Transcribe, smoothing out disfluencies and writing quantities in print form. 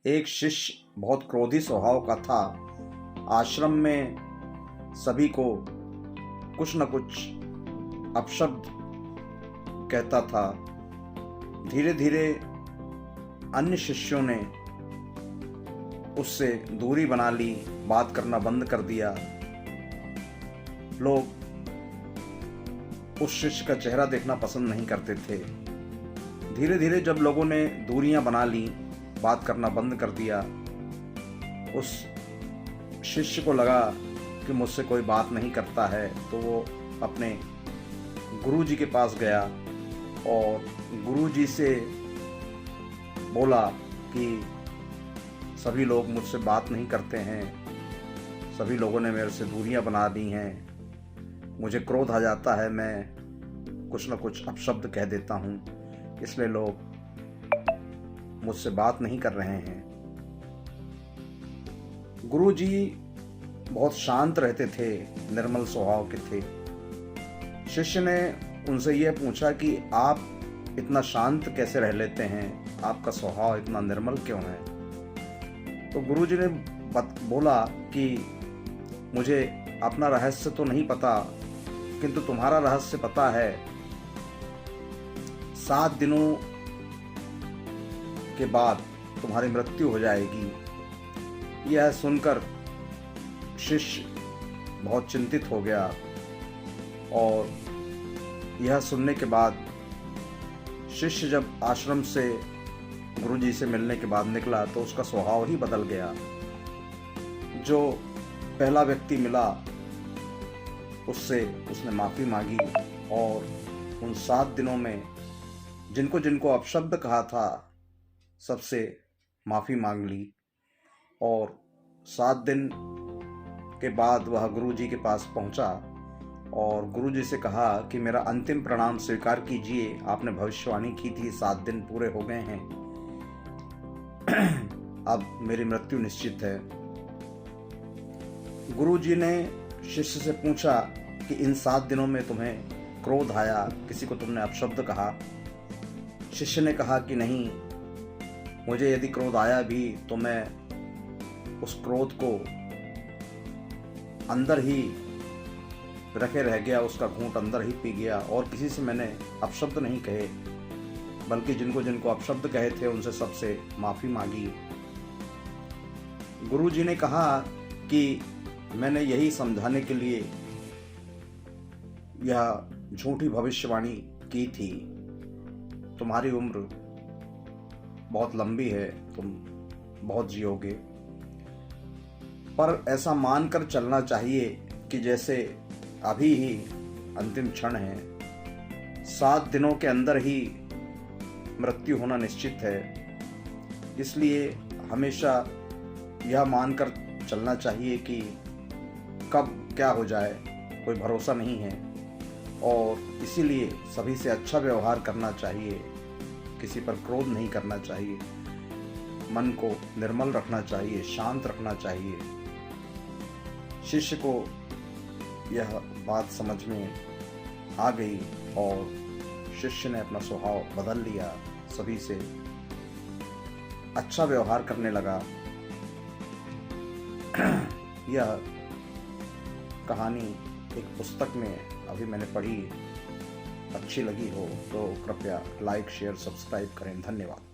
एक शिष्य बहुत क्रोधी स्वभाव का था। आश्रम में सभी को कुछ न कुछ अपशब्द कहता था। धीरे धीरे अन्य शिष्यों ने उससे दूरी बना ली, बात करना बंद कर दिया। लोग उस शिष्य का चेहरा देखना पसंद नहीं करते थे। धीरे धीरे जब लोगों ने दूरियां बना ली, बात करना बंद कर दिया, उस शिष्य को लगा कि मुझसे कोई बात नहीं करता है, तो वो अपने गुरुजी के पास गया और गुरुजी से बोला कि सभी लोग मुझसे बात नहीं करते हैं, सभी लोगों ने मेरे से दूरियां बना दी हैं, मुझे क्रोध आ जाता है, मैं कुछ न कुछ अपशब्द कह देता हूँ, इसलिए लोग मुझसे बात नहीं कर रहे हैं। गुरुजी बहुत शांत रहते थे, निर्मल स्वभाव के थे। शिष्य ने उनसे यह पूछा कि आप इतना शांत कैसे रह लेते हैं, आपका स्वभाव इतना निर्मल क्यों है? तो गुरुजी ने बोला कि मुझे अपना रहस्य तो नहीं पता, किंतु तुम्हारा रहस्य पता है। 7 दिनों के बाद तुम्हारी मृत्यु हो जाएगी। यह सुनकर शिष्य बहुत चिंतित हो गया और यह सुनने के बाद शिष्य जब आश्रम से गुरुजी से मिलने के बाद निकला तो उसका स्वभाव ही बदल गया। जो पहला व्यक्ति मिला उससे उसने माफ़ी मांगी और उन 7 दिनों में जिनको जिनको अपशब्द कहा था सबसे माफ़ी मांग ली। और 7 दिन के बाद वह गुरुजी के पास पहुंचा और गुरुजी से कहा कि मेरा अंतिम प्रणाम स्वीकार कीजिए, आपने भविष्यवाणी की थी 7 दिन पूरे हो गए हैं, अब मेरी मृत्यु निश्चित है। गुरुजी ने शिष्य से पूछा कि इन 7 दिनों में तुम्हें क्रोध आया, किसी को तुमने अपशब्द कहा? शिष्य ने कहा कि नहीं, मुझे यदि क्रोध आया भी तो मैं उस क्रोध को अंदर ही रखे रह गया, उसका घूंट अंदर ही पी गया और किसी से मैंने अपशब्द नहीं कहे, बल्कि जिनको जिनको अपशब्द कहे थे उनसे सबसे माफ़ी मांगी। गुरुजी ने कहा कि मैंने यही समझाने के लिए यह झूठी भविष्यवाणी की थी। तुम्हारी उम्र बहुत लंबी है, तुम बहुत जियोगे, पर ऐसा मानकर चलना चाहिए कि जैसे अभी ही अंतिम क्षण है, 7 दिनों के अंदर ही मृत्यु होना निश्चित है। इसलिए हमेशा यह मानकर चलना चाहिए कि कब क्या हो जाए कोई भरोसा नहीं है, और इसीलिए सभी से अच्छा व्यवहार करना चाहिए, किसी पर क्रोध नहीं करना चाहिए, मन को निर्मल रखना चाहिए, शांत रखना चाहिए। शिष्य को यह बात समझ में आ गई और शिष्य ने अपना स्वभाव बदल लिया, सभी से अच्छा व्यवहार करने लगा। यह कहानी एक पुस्तक में अभी मैंने पढ़ी, अच्छी लगी हो तो कृपया लाइक, शेयर, सब्सक्राइब करें। धन्यवाद।